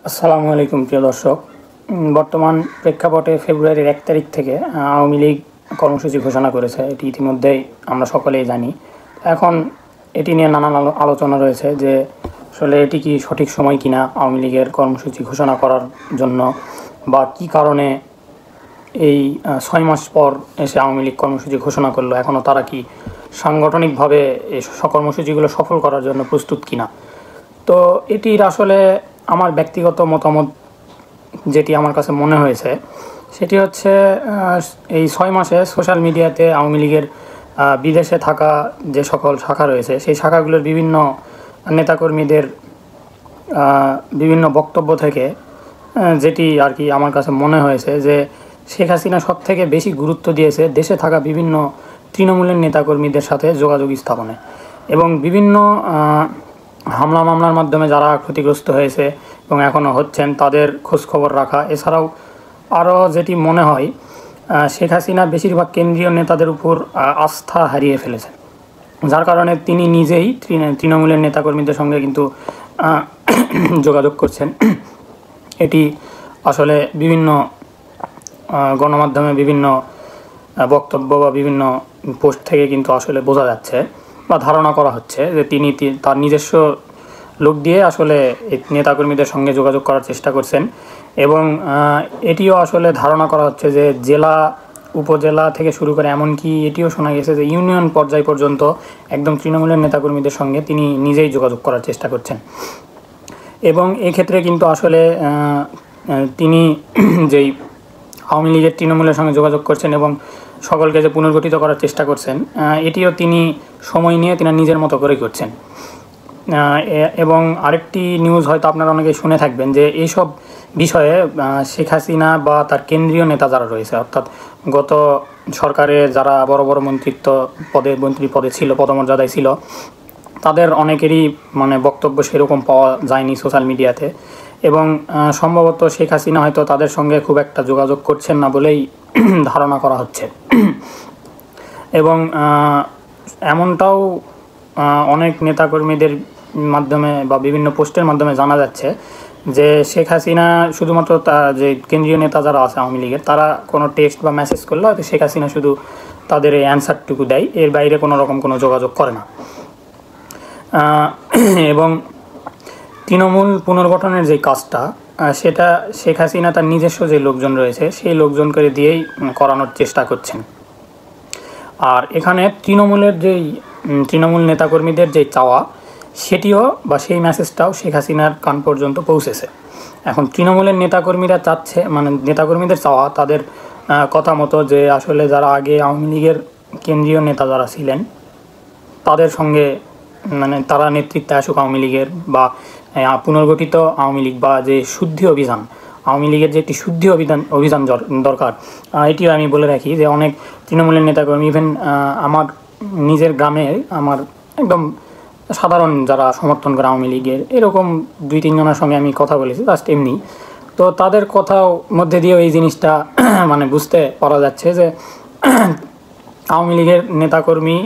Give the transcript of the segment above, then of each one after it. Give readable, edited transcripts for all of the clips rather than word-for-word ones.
আসসালামু আলাইকুম প্রিয় দর্শক। বর্তমান প্রেক্ষাপটে ফেব্রুয়ারির 1 তারিখ থেকে আওয়ামী লীগ কর্মসূচি ঘোষণা করেছে। এটি ইতিমধ্যেই আমরা সকলেই জানি। এখন এটি নিয়ে নানান আলোচনা রয়েছে যে আসলে এটি কি সঠিক সময় কিনা আওয়ামী লীগের কর্মসূচি ঘোষণা করার জন্য, বা কি কারণে এই 6 মাস পর এসে আওয়ামী লীগ কর্মসূচি ঘোষণা করলো। এখনও তারা কি সাংগঠনিকভাবে এই কর্মসূচিগুলো সফল করার জন্য প্রস্তুত কিনা। তো এটির আসলে আমার ব্যক্তিগত মতামত যেটি আমার কাছে মনে হয়েছে সেটি হচ্ছে, এই 6 মাসে সোশ্যাল মিডিয়াতে আওয়ামী লীগের বিদেশে থাকা যে সকল শাখা রয়েছে সেই শাখাগুলোর বিভিন্ন নেতাকর্মীদের বিভিন্ন বক্তব্য থেকে যেটি আর কি আমার কাছে মনে হয়েছে যে শেখ হাসিনা সব থেকে বেশি গুরুত্ব দিয়েছে দেশে থাকা বিভিন্ন তৃণমূলের নেতাকর্মীদের সাথে যোগাযোগ স্থাপনে, এবং বিভিন্ন হামলা মামলার মাধ্যমে যারা ক্ষতিগ্রস্ত হয়েছে এবং এখনও হচ্ছেন তাদের খোঁজখবর রাখা। এছাড়াও আরও যেটি মনে হয়, শেখ হাসিনা বেশিরভাগ কেন্দ্রীয় নেতাদের উপর আস্থা হারিয়ে ফেলেছেন, যার কারণে তিনি নিজেই তৃণমূলের নেতাকর্মীদের সঙ্গে কিন্তু যোগাযোগ করছেন। এটি আসলে বিভিন্ন গণমাধ্যমে বিভিন্ন বক্তব্য বা বিভিন্ন পোস্ট থেকে কিন্তু আসলে বোঝা যাচ্ছে বা ধারণা করা হচ্ছে যে তিনি তার নিজস্ব লোক দিয়ে আসলে এই নেতাকর্মীদের সঙ্গে যোগাযোগ করার চেষ্টা করছেন। এবং এটিও আসলে ধারণা করা হচ্ছে যে জেলা উপজেলা থেকে শুরু করে এমনকি এটিও শোনা গেছে যে ইউনিয়ন পর্যায় পর্যন্ত একদম তৃণমূলের নেতাকর্মীদের সঙ্গে তিনি নিজেই যোগাযোগ করার চেষ্টা করছেন। এবং এক্ষেত্রে কিন্তু আসলে তিনি যেই আওয়ামী লীগের তৃণমূলের সঙ্গে যোগাযোগ করছেন এবং সকলকে যে পুনর্গঠিত করার চেষ্টা করছেন, এটিও তিনি সময় নিয়ে তিনি নিজের মতো করে করছেন। এবং আরেকটি নিউজ হয়তো আপনারা অনেকে শুনে থাকবেন যে এইসব বিষয়ে শেখ হাসিনা বা তার কেন্দ্রীয় নেতা যারা রয়েছে, অর্থাৎ গত সরকারে যারা বড় বড় মন্ত্রী পদে ছিল, পদমর্যাদায় ছিল, তাদের অনেকেরই বক্তব্য সেরকম পাওয়া যায়নি সোশ্যাল মিডিয়াতে। এবং সম্ভবত শেখ হাসিনা হয়তো তাদের সঙ্গে খুব একটা যোগাযোগ করছেন না বলেই ধারণা করা হচ্ছে। এবং এমনটাও অনেক নেতাকর্মীদের মাধ্যমে বা বিভিন্ন পোস্টের মাধ্যমে জানা যাচ্ছে যে শেখ হাসিনা শুধুমাত্র যে কেন্দ্রীয় নেতা যারা আছে আওয়ামী লীগের, তারা কোনো টেক্সট বা মেসেজ করলে হয়তো শেখ হাসিনা শুধু তাদের এই অ্যান্সারটুকু দেয়, এর বাইরে কোনো রকম কোনো যোগাযোগ করে না। এবং তৃণমূল পুনর্গঠনের যে কাজটা, সেটা শেখ হাসিনা তার নিজস্ব যে লোকজন রয়েছে সেই লোকজনকে দিয়েই করানোর চেষ্টা করছেন। আর এখানে তৃণমূল নেতাকর্মীদের যে চাওয়া, সেটিও বা সেই মেসেজটাও শেখ হাসিনার কান পর্যন্ত পৌঁছেছে। এখন তৃণমূলের নেতাকর্মীরা চাচ্ছে, নেতাকর্মীদের চাওয়া তাদের কথা মতো যে আসলে যারা আগে আওয়ামী লীগের কেন্দ্রীয় নেতা যারা ছিলেন তাদের সঙ্গে তারা নেতৃত্বে আসুক আওয়ামী লীগের, বা পুনর্গঠিত আওয়ামী লীগ, বা যে শুদ্ধি অভিযান, আওয়ামী লীগের যে একটি শুদ্ধি অভিযান দরকার। এটিও আমি বলে রাখি যে অনেক তৃণমূলের নেতাকর্মী, ইভেন আমার নিজের গ্রামে আমার একদম সাধারণ যারা সমর্থন করে আওয়ামী লীগের, এরকম 2-3 জনের সঙ্গে আমি কথা বলেছি জাস্ট এমনি। তো তাদের কথাও মধ্যে দিয়েও এই জিনিসটা বুঝতে পারা যাচ্ছে যে আওয়ামী লীগের নেতাকর্মী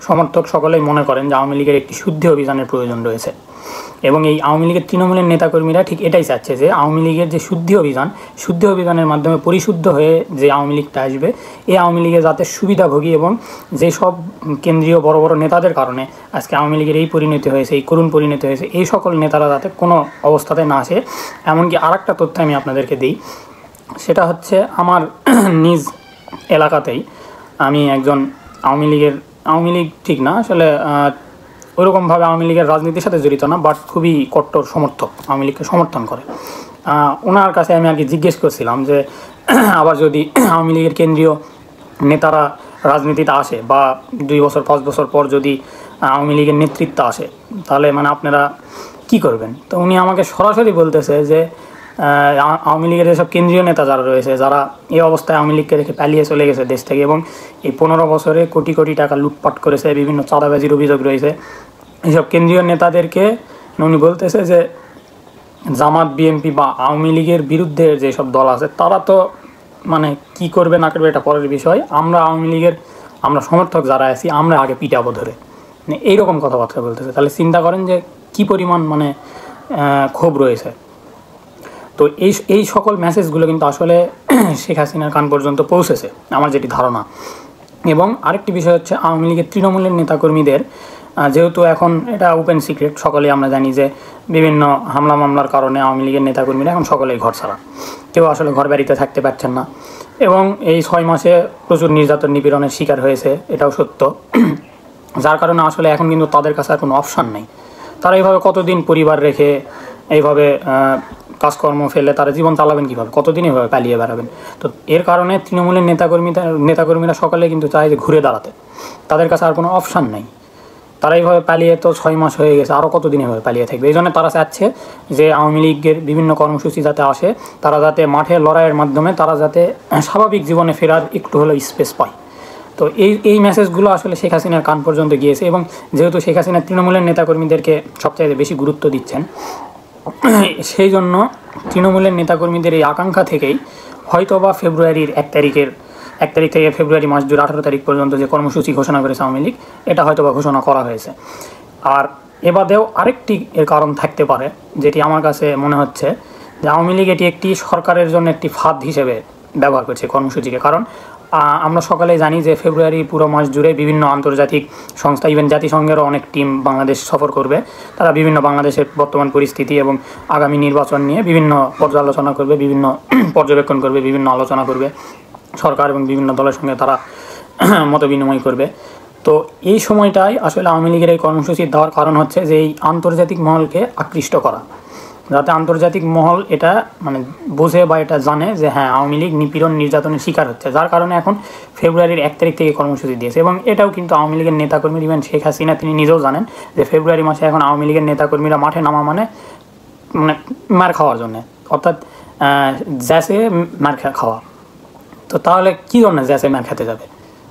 সমর্থক সকলেই মনে করেন যে আওয়ামী লীগের একটি শুদ্ধি অভিযানের প্রয়োজন রয়েছে। এবং এই আওয়ামী লীগের তৃণমূলের নেতাকর্মীরা ঠিক এটাই চাচ্ছে যে আওয়ামী লীগের যে শুদ্ধি অভিযানের মাধ্যমে পরিশুদ্ধ হয়ে যে আওয়ামী লীগটা আসবে, এই আওয়ামী লীগে যাতে সুবিধাভোগী এবং যেসব কেন্দ্রীয় বড় বড় নেতাদের কারণে আজকে আওয়ামী লীগের এই পরিণতি হয়েছে, এই করুণ পরিণতি হয়েছে, এই সকল নেতারা যাতে কোনো অবস্থাতে না আসে। এমনকি আরেকটা তথ্য আমি আপনাদেরকে দিই, সেটা হচ্ছে আমার নিজ এলাকাতেই আমি একজন আওয়ামী লীগ ঠিক না আসলে ওইরকমভাবে আওয়ামী লীগের রাজনীতির সাথে জড়িত না, বাট খুবই কট্টর সমর্থক, আওয়ামী লীগকে সমর্থন করে। ওনার কাছে আমি আর কি জিজ্ঞেস করছিলাম যে আবার যদি আওয়ামী লীগের কেন্দ্রীয় নেতারা রাজনীতিতে আসে বা 2 বছর 5 বছর পর যদি আওয়ামী লীগের নেতৃত্ব আসে, তাহলে আপনারা কি করবেন? তো উনি আমাকে সরাসরি বলতেছে যে আওয়ামী লীগের যেসব কেন্দ্রীয় নেতা যারা রয়েছে, যারা এই অবস্থায় আওয়ামী লীগকে রেখে পালিয়ে চলে গেছে দেশ থেকে এবং এই 15 বছরে কোটি কোটি টাকা লুটপাট করেছে, বিভিন্ন চাঁদাবাজির অভিযোগ রয়েছে, এইসব কেন্দ্রীয় নেতাদেরকে উনি বলতেছে যে জামাত, বিএনপি বা আওয়ামী লীগের বিরুদ্ধে যেসব দল আছে তারা তো কি করবে না করবে এটা পরের বিষয়, আমরা আওয়ামী লীগের সমর্থক যারা আছি আমরা আগে পিটাবো ধরে, এইরকম কথাবার্তা বলতেছে। তাহলে চিন্তা করেন যে কি পরিমাণ ক্ষোভ রয়েছে। তো এই সকল মেসেজগুলো কিন্তু আসলে শেখ হাসিনার কান পর্যন্ত পৌঁছেছে আমার যেটি ধারণা। এবং আরেকটি বিষয় হচ্ছে আওয়ামী লীগের তৃণমূলের নেতাকর্মীদের, যেহেতু এখন এটা ওপেন সিক্রেট, সকলেই আমরা জানি যে বিভিন্ন হামলা মামলার কারণে আওয়ামী লীগের নেতাকর্মীরা এখন সকলেই ঘর ছাড়া, কেউ আসলে ঘর বাড়িতে থাকতে পারছেন না। এবং এই 6 মাসে প্রচুর নির্যাতন নিপীড়নের শিকার হয়েছে, এটাও সত্য। যার কারণে আসলে এখন কিন্তু তাদের কাছে আর কোনো অপশান নেই। তারা এইভাবে কতদিন পরিবার রেখে এইভাবে কাজকর্ম ফেলে তারা জীবন চালাবেন কীভাবে, কতদিন এভাবে পালিয়ে বেড়াবেন? তো এর কারণে তৃণমূলের নেতাকর্মীরা সকলে কিন্তু চায় যে ঘুরে দাঁড়াতে, তাদের কাছে আর কোনো অপশান নেই। তারা এইভাবে পালিয়ে তো 6 মাস হয়ে গেছে, আরও কতদিন এভাবে পালিয়ে থাকবে? এই জন্য তারা চাচ্ছে যে আওয়ামী লীগের বিভিন্ন কর্মসূচি যাতে আসে, তারা যাতে মাঠে লড়াইয়ের মাধ্যমে তারা যাতে স্বাভাবিক জীবনে ফেরার একটু হলেও স্পেস পায়। তো এই মেসেজগুলো আসলে শেখ হাসিনার কান পর্যন্ত গিয়েছে। এবং যেহেতু শেখ হাসিনা তৃণমূলের নেতাকর্মীদেরকে সবচাইতে বেশি গুরুত্ব দিচ্ছেন, সেই জন্য তৃণমূলের নেতাকর্মীদের এই আকাঙ্ক্ষা থেকেই হয়তোবা ফেব্রুয়ারির 1 তারিখ থেকে ফেব্রুয়ারি মাস জুড়ে 18 তারিখ পর্যন্ত যে কর্মসূচি ঘোষণা করেছে আওয়ামী লীগ, এটা হয়তোবা ঘোষণা করা হয়েছে। আর এবাদেও আরেকটি এর কারণ থাকতে পারে, যেটি আমার কাছে মনে হচ্ছে যে আওয়ামী লীগ এটি একটি সরকারের জন্য একটি ফাঁদ হিসেবে ব্যবহার করছে কর্মসূচিকে। কারণ আমরা সকালেই জানি যে ফেব্রুয়ারি পুরো মাস জুড়ে বিভিন্ন আন্তর্জাতিক সংস্থা, ইভেন জাতিসংঘেরও অনেক টিম বাংলাদেশ সফর করবে। তারা বিভিন্ন বাংলাদেশের বর্তমান পরিস্থিতি এবং আগামী নির্বাচন নিয়ে বিভিন্ন পর্যালোচনা করবে, বিভিন্ন পর্যবেক্ষণ করবে, বিভিন্ন আলোচনা করবে সরকার এবং বিভিন্ন দলের সঙ্গে তারা মত বিনিময় করবে। তো এই সময়টাই আসলে আওয়ামী লীগের এই কর্মসূচি দেওয়ার কারণ হচ্ছে যে এই আন্তর্জাতিক মহলকে আকৃষ্ট করা, যাতে আন্তর্জাতিক মহল এটা মানে বোঝে বা এটা জানে যে হ্যাঁ আওয়ামী লীগ নিপীড়ন নির্যাতনের শিকার হচ্ছে। যার কারণে এখন ফেব্রুয়ারির 1 তারিখ থেকে কর্মসূচি দিয়েছে। এবং এটাও কিন্তু আওয়ামী লীগের নেতাকর্মী, ইভেন শেখ হাসিনা তিনি নিজেও জানেন যে ফেব্রুয়ারি মাসে এখন আওয়ামী লীগের নেতাকর্মীরা মাঠে নামা মানে মার খাওয়ার জন্যে, অর্থাৎ জ্যাসে মার খাওয়া। তো তাহলে কী জন্য জ্যাসে মার খেতে যাবে?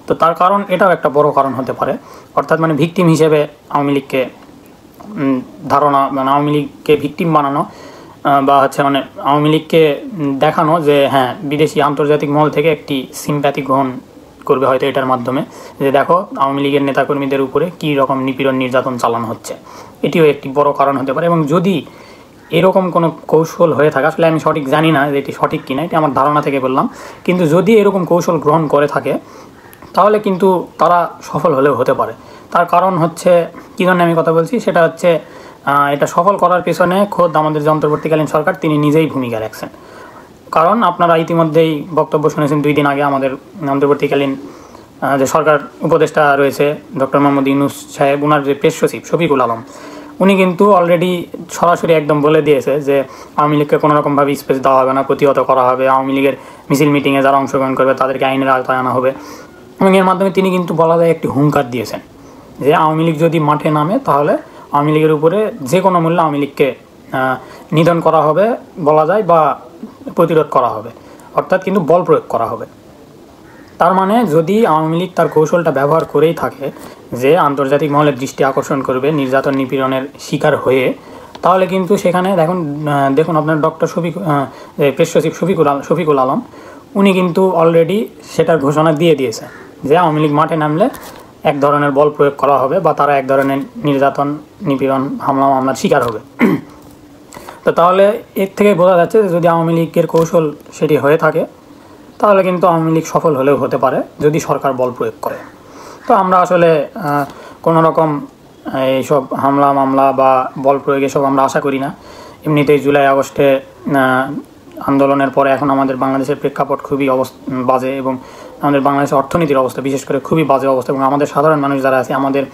তো তার কারণ এটাও একটা বড় কারণ হতে পারে, অর্থাৎ মানে ভিকটিম হিসেবে আওয়ামী লীগকে ধারণা, মানে আওয়ামী লীগকে ভিকটিম বানানো, বা হচ্ছে মানে আওয়ামী লীগকে দেখানো যে হ্যাঁ বিদেশি আন্তর্জাতিক মহল থেকে একটি সিম্প্যাথি গ্রহণ করবে হয়তো এটার মাধ্যমে, যে দেখো আওয়ামী লীগের নেতাকর্মীদের উপরে কী রকম নিপীড়ন নির্যাতন চালানো হচ্ছে। এটিও একটি বড় কারণ হতে পারে। এবং যদি এরকম কোনো কৌশল হয়ে থাকে, আসলে আমি সঠিক জানি না যে এটি সঠিক কিনা, এটি আমার ধারণা থেকে বললাম, কিন্তু যদি এরকম কৌশল গ্রহণ করে থাকে তাহলে কিন্তু তারা সফল হলেও হতে পারে। তার কারণ হচ্ছে কী জন্য আমি কথা বলছি, সেটা হচ্ছে এটা সফল করার পেছনে খোদ আমাদের যে অন্তর্বর্তীকালীন সরকার তিনি নিজেই ভূমিকা রাখছেন। কারণ আপনারা ইতিমধ্যেই বক্তব্য শুনেছেন 2 দিন আগে আমাদের অন্তর্বর্তীকালীন যে সরকার উপদেষ্টা রয়েছে ডক্টর মোহাম্মদ ইউনূস সাহেব, ওনার যে প্রেস সচিব শফিকুল আলম, উনি কিন্তু অলরেডি সরাসরি একদম বলে দিয়েছে যে আওয়ামী লীগকে কোনোরকমভাবে স্পেস দেওয়া হবে না, প্রতিহত করা হবে। আওয়ামী লীগের মিছিল মিটিংয়ে যারা অংশগ্রহণ করবে তাদেরকে আইনের আওতায় আনা হবে। এবং এর মাধ্যমে তিনি কিন্তু বলা যায় একটি হুঙ্কার দিয়েছেন যে আওয়ামী লীগ যদি মাঠে নামে তাহলে আওয়ামী লীগের উপরে যে কোনো মূল্যে আওয়ামী লীগকে নিধন করা হবে বলা যায়, বা প্রতিরোধ করা হবে, অর্থাৎ কিন্তু বল প্রয়োগ করা হবে। তার মানে যদি আওয়ামী লীগ তার কৌশলটা ব্যবহার করেই থাকে যে আন্তর্জাতিক মহলের দৃষ্টি আকর্ষণ করবে নির্যাতন নিপীড়নের শিকার হয়ে, তাহলে কিন্তু সেখানে দেখুন আপনার ডক্টর প্রেস সচিব শফিকুল আলম উনি কিন্তু অলরেডি সেটার ঘোষণা দিয়ে দিয়েছে যে আওয়ামী লীগ মাঠে নামলে এক ধরনের বল প্রয়োগ করা হবে, বা তারা এক ধরনের নির্যাতন নিপীড়ন হামলা মামলার শিকার হবে। তো তাহলে এর থেকে বোঝা যাচ্ছে যে যদি আওয়ামী লীগের কৌশল সেটি হয়ে থাকে তাহলে কিন্তু আওয়ামী লীগ সফল হলেও হতে পারে যদি সরকার বল প্রয়োগ করে। তো আমরা আসলে কোনো রকম এইসব হামলা মামলা বা বল প্রয়োগ এসব আমরা আশা করি না। এমনিতেই জুলাই আগস্টে আন্দোলনের পরে এখন আমাদের বাংলাদেশের প্রেক্ষাপট খুবই বাজে, এবং আমাদের বাংলাদেশের অর্থনীতির অবস্থা বিশেষ করে খুবই বাজে অবস্থা, এবং আমাদের সাধারণ মানুষ যারা আছে আমাদের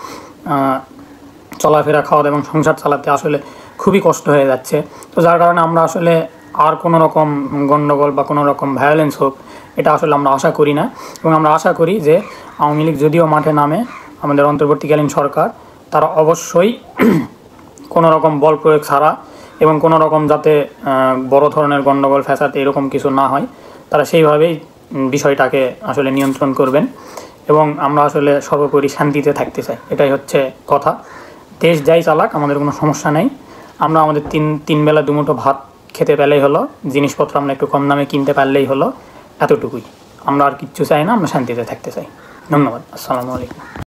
চলাফেরা খাওয়া এবং সংসার চালাতে আসলে খুবই কষ্ট হয়ে যাচ্ছে। তো যার কারণে আমরা আসলে আর কোনো রকম গণ্ডগোল বা কোনো রকম ভায়োলেন্স হোক এটা আসলে আমরা আশা করি না। এবং আমরা আশা করি যে আওয়ামী লীগ যদিও মাঠে নামে, আমাদের অন্তর্বর্তীকালীন সরকার তারা অবশ্যই কোনো রকম বল প্রয়োগ ছাড়া এবং কোনো রকম যাতে বড় ধরনের গণ্ডগোল ফ্যাসাদ এরকম কিছু না হয়, তারা সেইভাবেই বিষয়টাকে আসলে নিয়ন্ত্রণ করবেন। এবং আমরা আসলে সর্বোপরি শান্তিতে থাকতে চাই, এটাই হচ্ছে কথা। দেশ যাই চালাক আমাদের কোনো সমস্যা নেই, আমরা আমাদের তিন বেলা দুমুঠো ভাত খেতে পেলেই হলো, জিনিসপত্র আমরা একটু কম দামে কিনতে পারলেই হলো, এতটুকুই। আমরা আর কিচ্ছু চাই না, আমরা শান্তিতে থাকতে চাই। ধন্যবাদ। আসসালামু আলাইকুম।